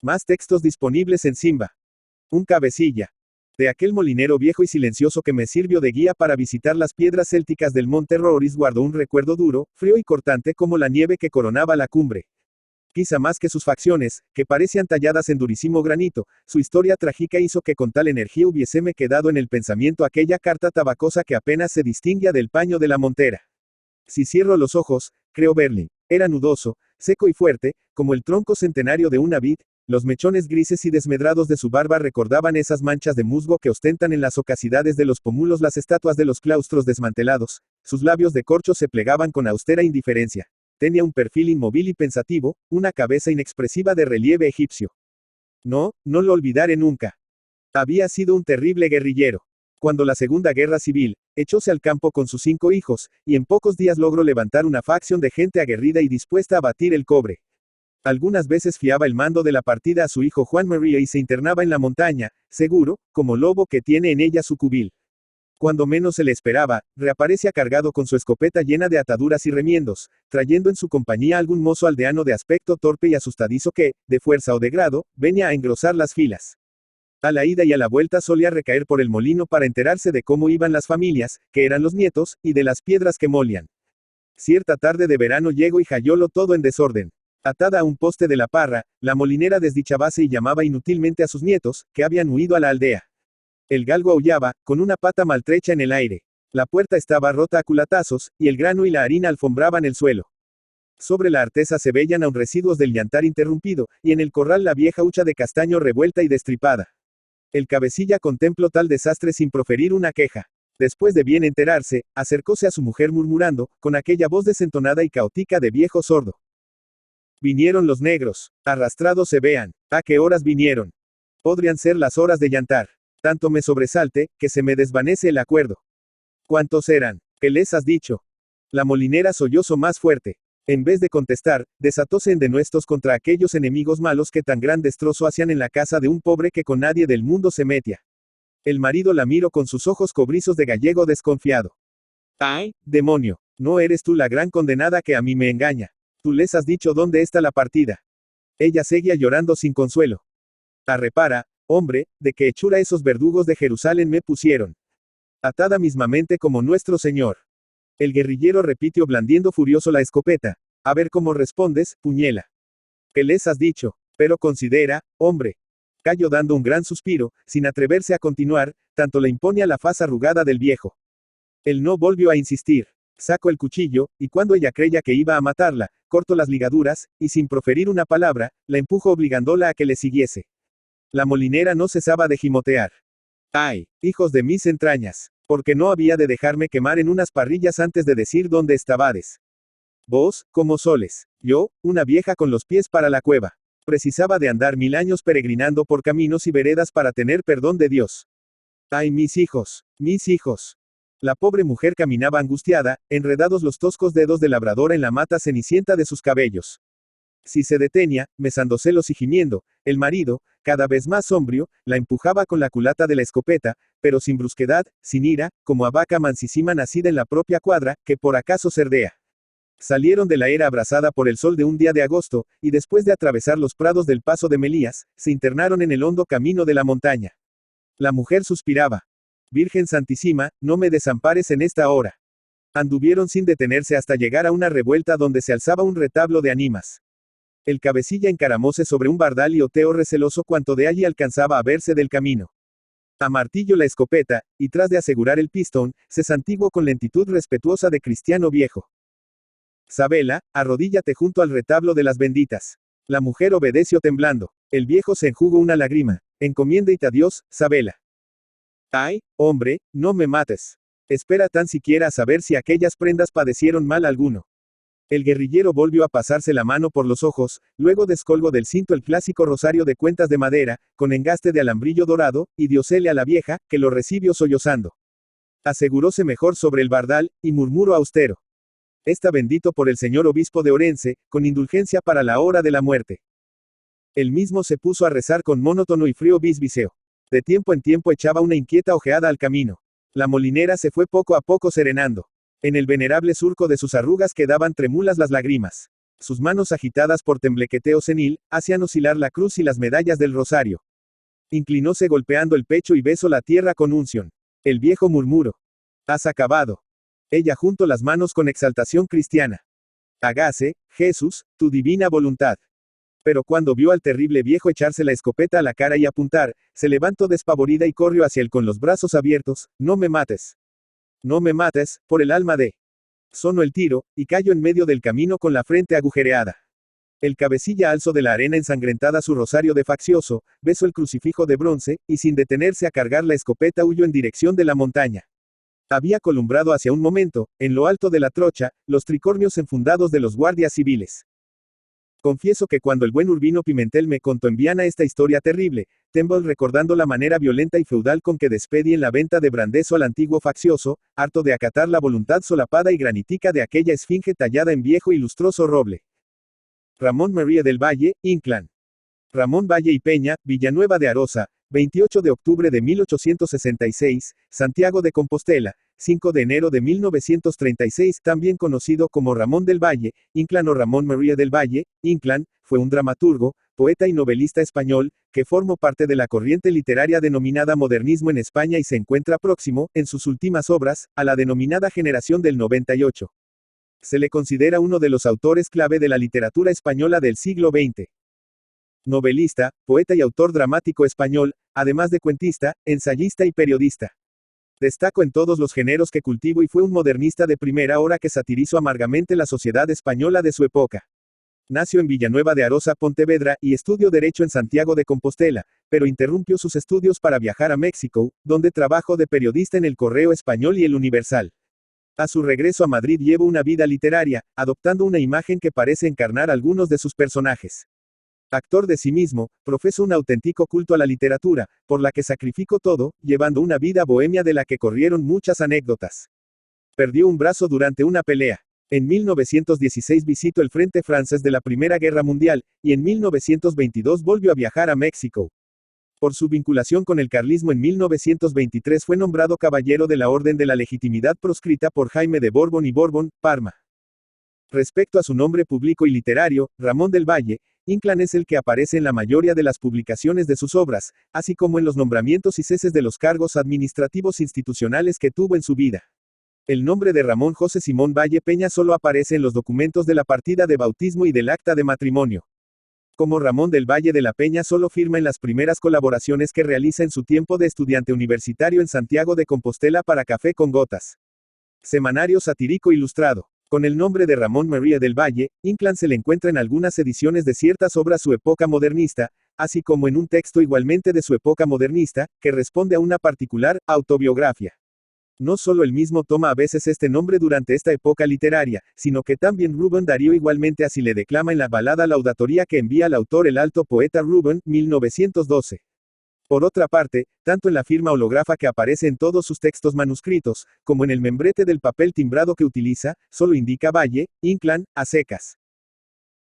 Más textos disponibles en Simba. Un cabecilla. De aquel molinero viejo y silencioso que me sirvió de guía para visitar las piedras célticas del monte Rhoris guardo un recuerdo duro, frío y cortante como la nieve que coronaba la cumbre. Quizá más que sus facciones, que parecían talladas en durísimo granito, su historia trágica hizo que con tal energía hubiéseme quedado en el pensamiento aquella carta tabacosa que apenas se distinguía del paño de la montera. Si cierro los ojos, creo verle. Era nudoso, seco y fuerte, como el tronco centenario de una vid. Los mechones grises y desmedrados de su barba recordaban esas manchas de musgo que ostentan en las ocasidades de los pómulos las estatuas de los claustros desmantelados. Sus labios de corcho se plegaban con austera indiferencia. Tenía un perfil inmóvil y pensativo, una cabeza inexpresiva de relieve egipcio. No lo olvidaré nunca. Había sido un terrible guerrillero. Cuando la Segunda Guerra Civil, echóse al campo con sus 5 hijos, y en pocos días logró levantar una facción de gente aguerrida y dispuesta a batir el cobre. Algunas veces fiaba el mando de la partida a su hijo Juan María y se internaba en la montaña, seguro, como lobo que tiene en ella su cubil. Cuando menos se le esperaba, reaparecía cargado con su escopeta llena de ataduras y remiendos, trayendo en su compañía algún mozo aldeano de aspecto torpe y asustadizo que, de fuerza o de grado, venía a engrosar las filas. A la ida y a la vuelta solía recaer por el molino para enterarse de cómo iban las familias, que eran los nietos, y de las piedras que molían. Cierta tarde de verano llegó y hallólo todo en desorden. Atada a un poste de la parra, la molinera desdichábase y llamaba inutilmente a sus nietos, que habían huido a la aldea. El galgo aullaba, con una pata maltrecha en el aire. La puerta estaba rota a culatazos, y el grano y la harina alfombraban el suelo. Sobre la artesa se veían aún residuos del llantar interrumpido, y en el corral la vieja hucha de castaño revuelta y destripada. El cabecilla contempló tal desastre sin proferir una queja. Después de bien enterarse, acercóse a su mujer murmurando, con aquella voz desentonada y caótica de viejo sordo. Vinieron los negros. Arrastrados se vean. ¿A qué horas vinieron? Podrían ser las horas de llantar. Tanto me sobresalte, que se me desvanece el acuerdo. ¿Cuántos eran? ¿Qué les has dicho? La molinera sollozó más fuerte. En vez de contestar, desatóse en denuestos contra aquellos enemigos malos que tan gran destrozo hacían en la casa de un pobre que con nadie del mundo se metía. El marido la miró con sus ojos cobrizos de gallego desconfiado. ¡Ay, demonio! No eres tú la gran condenada que a mí me engaña. Tú les has dicho dónde está la partida. Ella seguía llorando sin consuelo. Repara, hombre, de qué hechura esos verdugos de Jerusalén me pusieron. Atada mismamente como nuestro Señor. El guerrillero repitió blandiendo furioso la escopeta. A ver cómo respondes, puñela. ¿Qué les has dicho? Pero considera, hombre. Cayó dando un gran suspiro, sin atreverse a continuar, tanto le imponía la faz arrugada del viejo. Él no volvió a insistir. Sacó el cuchillo, y cuando ella creía que iba a matarla, cortó las ligaduras, y sin proferir una palabra, la empujó obligándola a que le siguiese. La molinera no cesaba de gimotear. ¡Ay, hijos de mis entrañas! Porque no había de dejarme quemar en unas parrillas antes de decir dónde estabades. Vos, como soles. Yo, una vieja con los pies para la cueva. Precisaba de andar 1000 años peregrinando por caminos y veredas para tener perdón de Dios. ¡Ay, mis hijos! ¡Mis hijos! La pobre mujer caminaba angustiada, enredados los toscos dedos de labradora en la mata cenicienta de sus cabellos. Si se detenía, mesándoselos y gimiendo, el marido, cada vez más sombrío, la empujaba con la culata de la escopeta, pero sin brusquedad, sin ira, como a vaca mansísima nacida en la propia cuadra, que por acaso cerdea. Salieron de la era abrasada por el sol de un día de agosto, y después de atravesar los prados del paso de Melías, se internaron en el hondo camino de la montaña. La mujer suspiraba. Virgen Santísima, no me desampares en esta hora. Anduvieron sin detenerse hasta llegar a una revuelta donde se alzaba un retablo de ánimas. El cabecilla encaramóse sobre un bardal y oteó receloso cuanto de allí alcanzaba a verse del camino. A martillo la escopeta, y tras de asegurar el pistón, se santiguó con lentitud respetuosa de cristiano viejo. Sabela, arrodíllate junto al retablo de las benditas. La mujer obedeció temblando. El viejo se enjugó una lágrima. Encomiéndate a Dios, Sabela. Ay, hombre, no me mates. Espera tan siquiera a saber si aquellas prendas padecieron mal alguno. El guerrillero volvió a pasarse la mano por los ojos, luego descolgó del cinto el clásico rosario de cuentas de madera, con engaste de alambrillo dorado, y diósele a la vieja, que lo recibió sollozando. Aseguróse mejor sobre el bardal, y murmuró austero. Está bendito por el señor obispo de Orense, con indulgencia para la hora de la muerte. Él mismo se puso a rezar con monótono y frío bisbiseo. De tiempo en tiempo echaba una inquieta ojeada al camino. La molinera se fue poco a poco serenando. En el venerable surco de sus arrugas quedaban trémulas las lágrimas. Sus manos agitadas por temblequeteo senil, hacían oscilar la cruz y las medallas del rosario. Inclinóse golpeando el pecho y besó la tierra con unción. El viejo murmuró. Has acabado. Ella juntó las manos con exaltación cristiana. Hágase, Jesús, tu divina voluntad. Pero cuando vio al terrible viejo echarse la escopeta a la cara y apuntar, se levantó despavorida y corrió hacia él con los brazos abiertos. No me mates. No me mates, por el alma de. Sonó el tiro, y cayó en medio del camino con la frente agujereada. El cabecilla alzó de la arena ensangrentada su rosario de faccioso, besó el crucifijo de bronce, y sin detenerse a cargar la escopeta huyó en dirección de la montaña. Había columbrado hacia un momento, en lo alto de la trocha, los tricornios enfundados de los guardias civiles. Confieso que cuando el buen Urbino Pimentel me contó en Viana esta historia terrible, tembló recordando la manera violenta y feudal con que despedí en la venta de Brandeso al antiguo faccioso, harto de acatar la voluntad solapada y granítica de aquella esfinge tallada en viejo y lustroso roble. Ramón María del Valle, Inclán. Ramón Valle y Peña, Villanueva de Arosa, 28 de octubre de 1866, Santiago de Compostela, 5 de enero de 1936, también conocido como Ramón del Valle, Inclán o Ramón María del Valle, Inclán, fue un dramaturgo, poeta y novelista español, que formó parte de la corriente literaria denominada modernismo en España y se encuentra próximo, en sus últimas obras, a la denominada generación del 98. Se le considera uno de los autores clave de la literatura española del siglo XX. Novelista, poeta y autor dramático español, además de cuentista, ensayista y periodista. Destacó en todos los géneros que cultivó y fue un modernista de primera hora que satirizó amargamente la sociedad española de su época. Nació en Villanueva de Arosa, Pontevedra, y estudió Derecho en Santiago de Compostela, pero interrumpió sus estudios para viajar a México, donde trabajó de periodista en El Correo Español y El Universal. A su regreso a Madrid llevó una vida literaria, adoptando una imagen que parece encarnar algunos de sus personajes. Actor de sí mismo, profesó un auténtico culto a la literatura, por la que sacrificó todo, llevando una vida bohemia de la que corrieron muchas anécdotas. Perdió un brazo durante una pelea. En 1916 visitó el frente francés de la Primera Guerra Mundial, y en 1922 volvió a viajar a México. Por su vinculación con el carlismo en 1923 fue nombrado Caballero de la Orden de la Legitimidad proscrita por Jaime de Borbón y Borbón, Parma. Respecto a su nombre público y literario, Ramón del Valle, Inclán es el que aparece en la mayoría de las publicaciones de sus obras, así como en los nombramientos y ceses de los cargos administrativos institucionales que tuvo en su vida. El nombre de Ramón José Simón Valle Peña solo aparece en los documentos de la partida de bautismo y del acta de matrimonio. Como Ramón del Valle de la Peña solo firma en las primeras colaboraciones que realiza en su tiempo de estudiante universitario en Santiago de Compostela para Café con Gotas. Semanario satírico ilustrado. Con el nombre de Ramón María del Valle, Inclán se le encuentra en algunas ediciones de ciertas obras su época modernista, así como en un texto igualmente de su época modernista, que responde a una particular autobiografía. No solo él mismo toma a veces este nombre durante esta época literaria, sino que también Rubén Darío igualmente así le declama en la balada laudatoria que envía al autor el alto poeta Rubén, 1912. Por otra parte, tanto en la firma hológrafa que aparece en todos sus textos manuscritos, como en el membrete del papel timbrado que utiliza, solo indica Valle, Inclán, a secas.